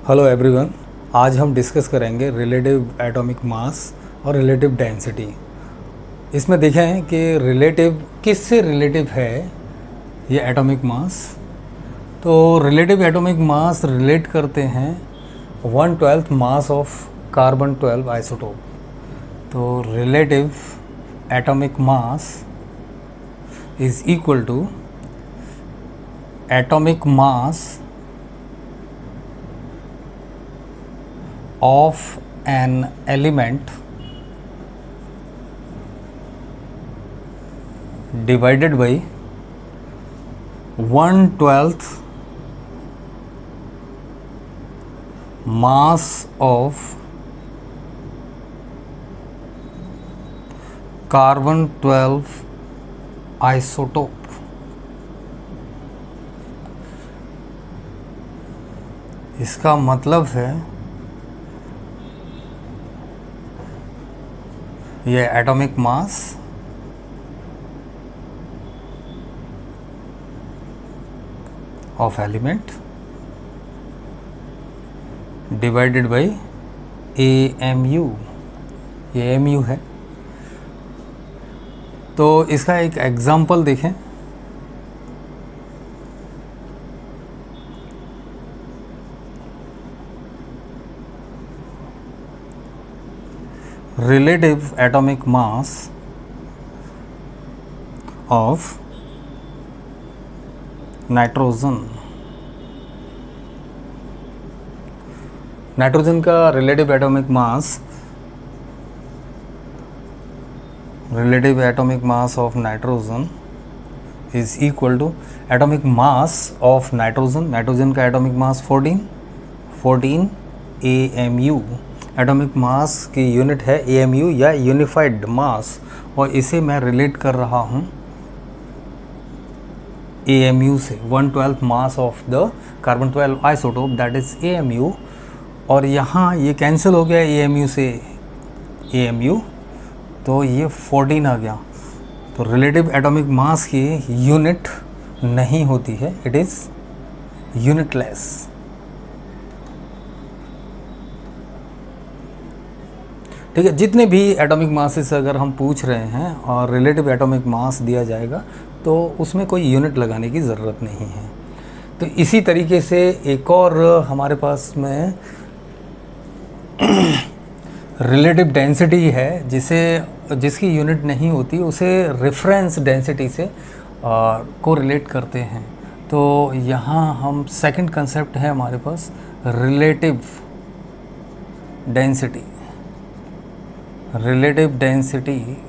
Hello everyone. आज हम discuss करेंगे रिलेटिव एटॉमिक मास और रिलेटिव डेंसिटी। इसमें देखें कि रिलेटिव किससे रिलेटिव है ये एटॉमिक मास। तो रिलेटिव एटॉमिक मास रिलेट करते हैं 1/12 मास ऑफ कार्बन 12 आइसोटोप। तो relative atomic mass is equal to atomic mass of an element divided by 1/12 mass of carbon 12 isotope। इसका मतलब है ये atomic mass of element divided by AMU, ये AMU है। तो इसका एक एग्जाम्पल देखें। relative atomic mass of nitrogen. Nitrogen का relative atomic mass of nitrogen is equal to atomic mass of nitrogen का atomic mass 14 AMU। Atomic mass की unit है AMU या यूनिफाइड मास, और इसे मैं रिलेट कर रहा हूँ AMU से 1/12 mass of the carbon 12 isotope, that is AMU। और यहाँ ये कैंसिल हो गया AMU से AMU, तो ये 14 आ गया। तो रिलेटिव एटॉमिक मास की यूनिट नहीं होती है, इट इज़ यूनिटलेस। ठीक है, जितने भी एटॉमिक मासेस अगर हम पूछ रहे हैं और रिलेटिव एटॉमिक मास दिया जाएगा तो उसमें कोई यूनिट लगाने की ज़रूरत नहीं है। तो इसी तरीके से एक और हमारे पास में रिलेटिव डेंसिटी है जिसकी यूनिट नहीं होती, उसे रेफरेंस डेंसिटी से को रिलेट करते हैं। तो यहाँ हम सेकंड कंसेप्ट है हमारे पास रिलेटिव डेंसिटी,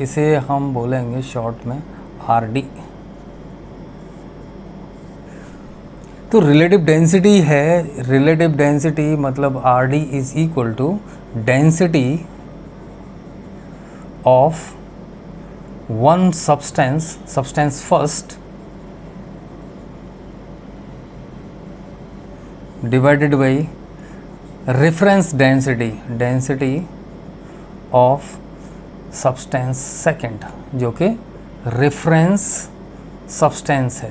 इसे हम बोलेंगे शॉर्ट में RD। तो रिलेटिव डेंसिटी मतलब RD is equal to density of one substance first divided by reference density of substance second, जो कि रेफरेंस सब्सटेंस है।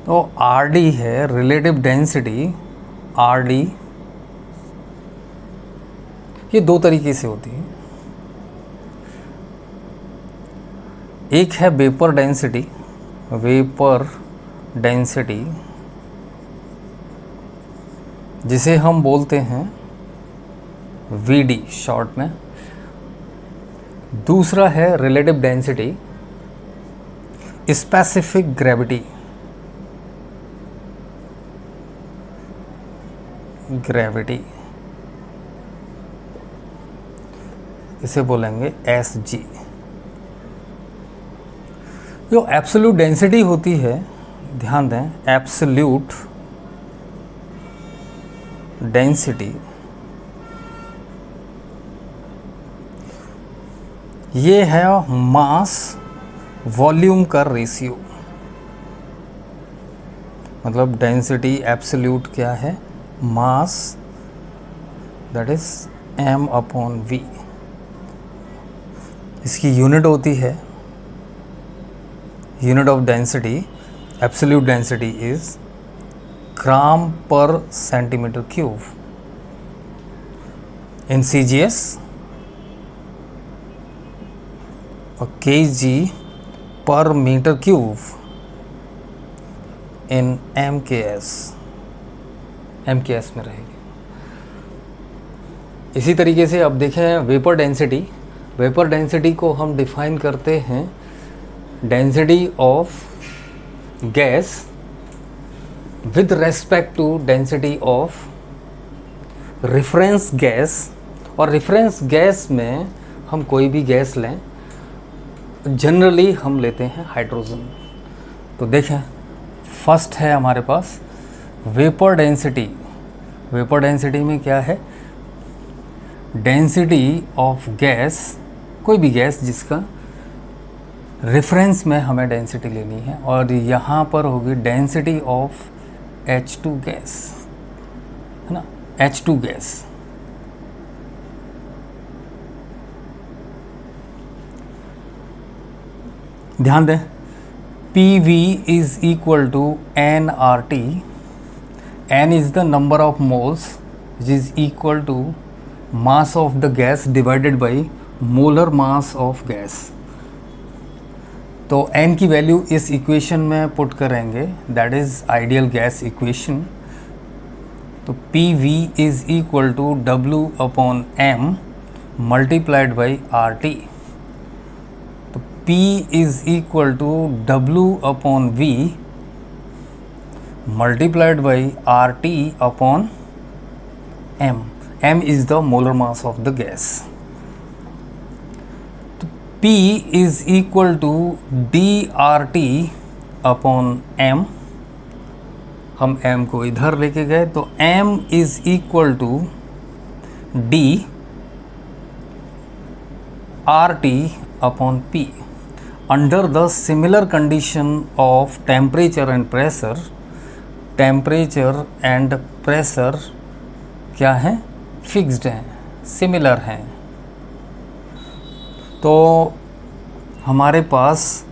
तो RD है रिलेटिव डेंसिटी। RD ये दो तरीके से होती है। एक है वेपर डेंसिटी जिसे हम बोलते हैं VD शॉर्ट में। दूसरा है रिलेटिव डेंसिटी स्पेसिफिक ग्रेविटी, इसे बोलेंगे SG। जो एब्सोल्यूट डेंसिटी होती है, ध्यान दें, एब्सोल्यूट डेंसिटी ये है मास वॉल्यूम का रेशियो। मतलब डेंसिटी एब्सोल्यूट क्या है, मास दैट इज m/v। इसकी यूनिट होती है, unit of density, absolute density is gram per centimetre cube, in CGS, और kg per metre cube in MKS में रहेगी। इसी तरीके से अब देखें वेपर डेंसिटी। वेपर डेंसिटी को हम डिफाइन करते हैं density of gas with respect to density of reference gas. और रेफरेंस गैस में हम कोई भी गैस लें, जनरली हम लेते हैं हाइड्रोजन। तो देखें फर्स्ट है हमारे पास वेपर डेंसिटी। वेपर डेंसिटी में क्या है, डेंसिटी ऑफ गैस, कोई भी गैस जिसका रेफरेंस में हमें डेंसिटी लेनी है, और यहाँ पर होगी डेंसिटी ऑफ H2 गैस, है ना, H2 गैस। ध्यान दें PV is equal to nRT। N is the number of moles which is equal to mass of the gas divided by molar mass of gas। तो N की value इस equation में put करेंगे, that is ideal gas equation. तो PV is equal to W upon M multiplied by RT। तो P is equal to W upon V multiplied by RT upon M. M is the molar mass of the gas. तो P is equal to dRT upon M। हम M को इधर लेके गए तो M is equal to d RT upon P। Under the similar condition of temperature and pressure, temperature and pressure क्या है, fixed हैं, सिमिलर हैं। तो हमारे पास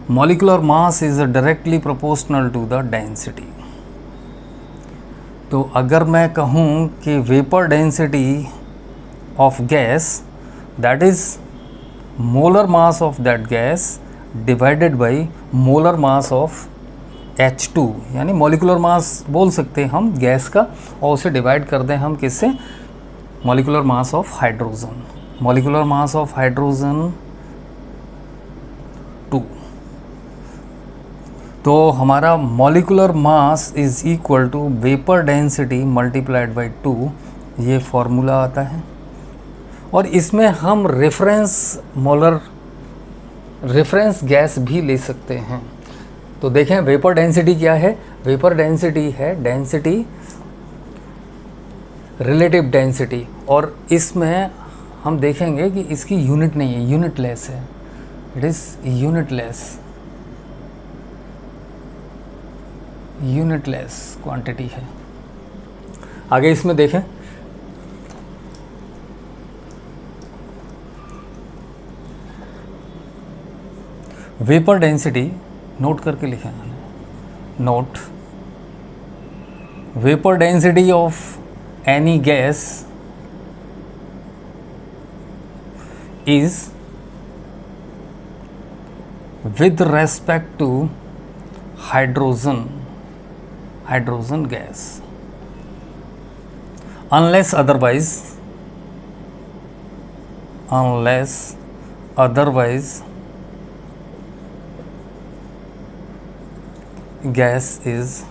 molecular mass is directly proportional to the density. तो अगर मैं कहूँ कि vapour density of gas that is molar mass of that gas divided by molar mass of H2, यानी मॉलिक्यूलर मास बोल सकते हैं हम गैस का, और उसे डिवाइड कर दें हम किससे, molecular mass of hydrogen. Molecular mass of hydrogen 2। तो हमारा molecular mass is equal to vapour density multiplied by 2, ये फॉर्मूला आता है। और इसमें हम रेफरेंस गैस भी ले सकते हैं। तो देखें वेपर डेंसिटी क्या है, वेपर डेंसिटी है डेंसिटी रिलेटिव डेंसिटी, और इसमें हम देखेंगे कि इसकी यूनिट नहीं है, यूनिटलेस है, इट इज़ यूनिटलेस क्वांटिटी है। आगे इसमें देखें वेपर डेंसिटी, नोट करके लिखा है मैंने, note vapour density of any gas is with respect to hydrogen gas unless otherwise gas is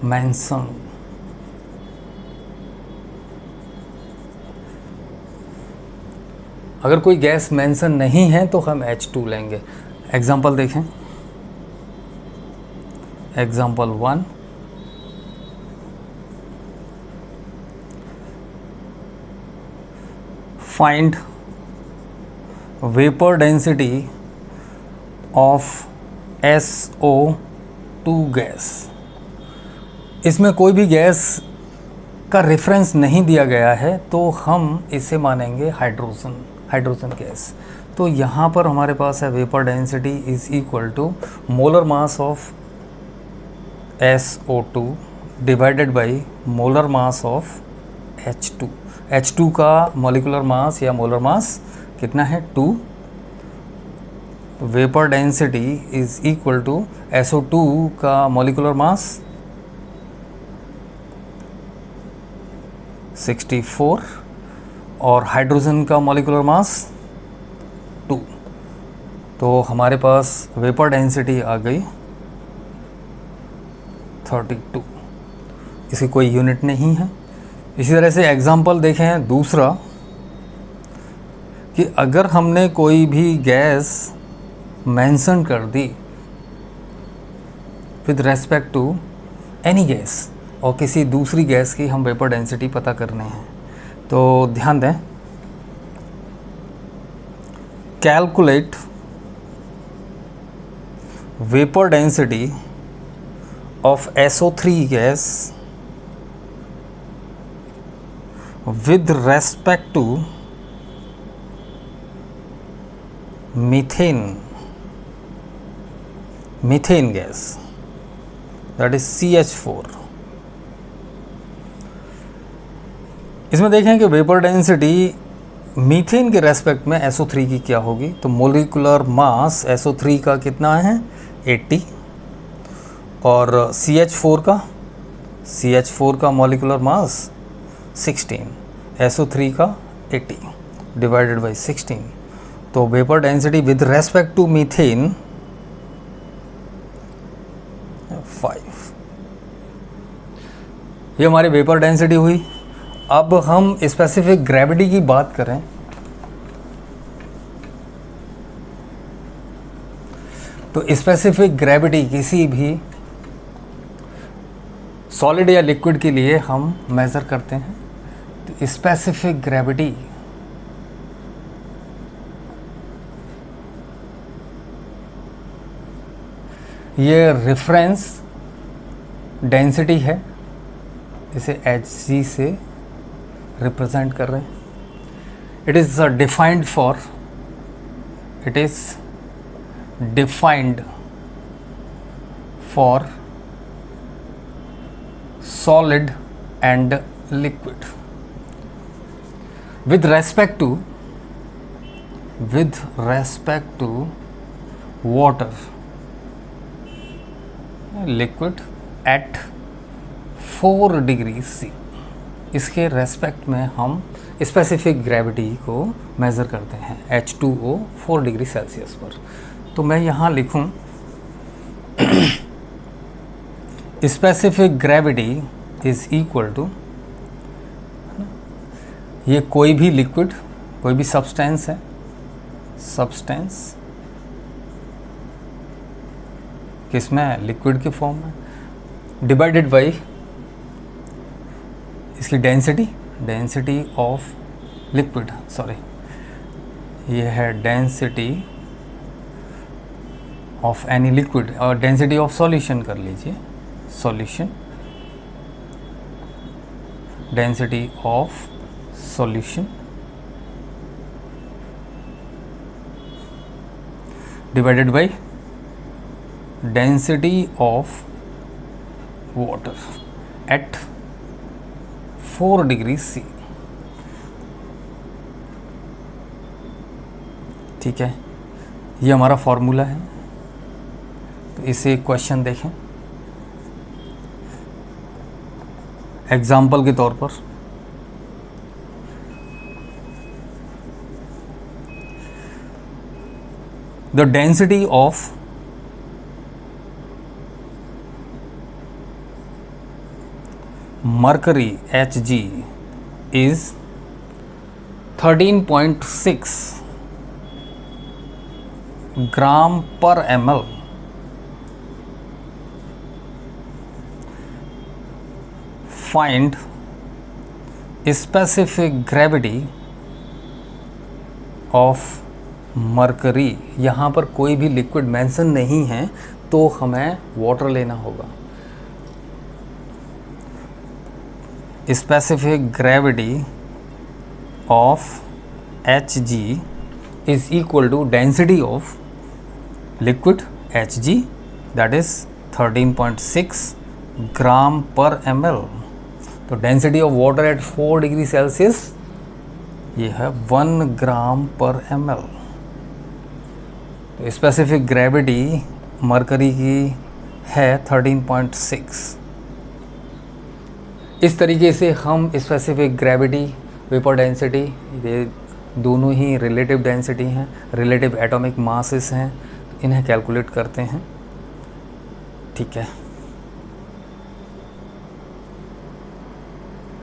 mentioned. अगर कोई गैस मेंशन नहीं है तो हम H2 लेंगे। एग्जाम्पल देखें, example 1, find vapour density of SO2 gas. इसमें कोई भी गैस का रेफरेंस नहीं दिया गया है तो हम इसे मानेंगे हाइड्रोजन गैस। तो यहाँ पर हमारे पास है vapour density is equal to molar mass of SO2 divided by molar mass of H2। H2 का मॉलिक्यूलर मास या मोलर मास कितना है? 2। Vapour density is equal to SO2 का मॉलिक्यूलर मास 64 और हाइड्रोजन का मॉलिक्यूलर मास 2। तो हमारे पास vapour density आ गई 32। इसकी कोई यूनिट नहीं है। इसी तरह से एग्जाम्पल देखें दूसरा, कि अगर हमने कोई भी गैस मेंशन कर दी with respect to any gas और किसी दूसरी गैस की हम वेपर डेंसिटी पता करने हैं, तो ध्यान दें, calculate vapour density of SO3 gas with respect to methane gas, that is CH4। इसमें देखें कि वेपर डेंसिटी मीथेन के रेस्पेक्ट में SO3 की क्या होगी। तो मोलिकुलर मास SO3 का कितना है? 80 और CH4 का मोलिकुलर मास 16, SO3 का 80 डिवाइडेड बाई 16। तो vapour density with respect to methane 5। ये हमारी वेपर डेंसिटी हुई। अब हम स्पेसिफिक ग्रेविटी की बात करें तो स्पेसिफिक ग्रेविटी किसी भी सॉलिड या लिक्विड के लिए हम मेज़र करते हैं। तो स्पेसिफिक ग्रेविटी ये रेफरेंस डेंसिटी है, इसे Hg से रिप्रेजेंट कर रहे हैं। It is defined for solid and liquid with respect to water, liquid at 4 degree C। इसके रेस्पेक्ट में हम स्पेसिफिक ग्रेविटी को मेज़र करते हैं H2O 4 डिग्री सेल्सियस पर। तो मैं यहाँ लिखूँ specific gravity is equal to, ये कोई भी लिक्विड, कोई भी सब्सटेंस है, सब्सटेंस किसमें? लिक्विड के फॉर्म में, डिवाइडेड बाई इसकी डेंसिटी ऑफ लिक्विड, सॉरी ये है डेंसिटी ऑफ एनी लिक्विड, और डेंसिटी ऑफ सॉल्यूशन कर लीजिए, solution, density of solution divided by density of water at 4 degree C। ठीक है, ये हमारा फॉर्मूला है। तो इसे क्वेश्चन देखें एग्जाम्पल के तौर पर। The density of mercury Hg is 13.6 gram per ml। Find specific gravity of mercury. यहाँ पर कोई भी लिक्विड मेंशन नहीं है तो हमें वाटर लेना होगा। Specific gravity of Hg is equal to density of liquid Hg, that is 13.6 gram per ml। तो density of water at 4 degree Celsius ये है 1 ग्राम पर ml। तो स्पेसिफिक ग्रेविटी मरकरी की है 13.6। इस तरीके से हम स्पेसिफिक ग्रेविटी, वेपर डेंसिटी, ये दोनों ही रिलेटिव डेंसिटी हैं, रिलेटिव एटॉमिक मासेस हैं, इन्हें कैलकुलेट करते हैं। ठीक है।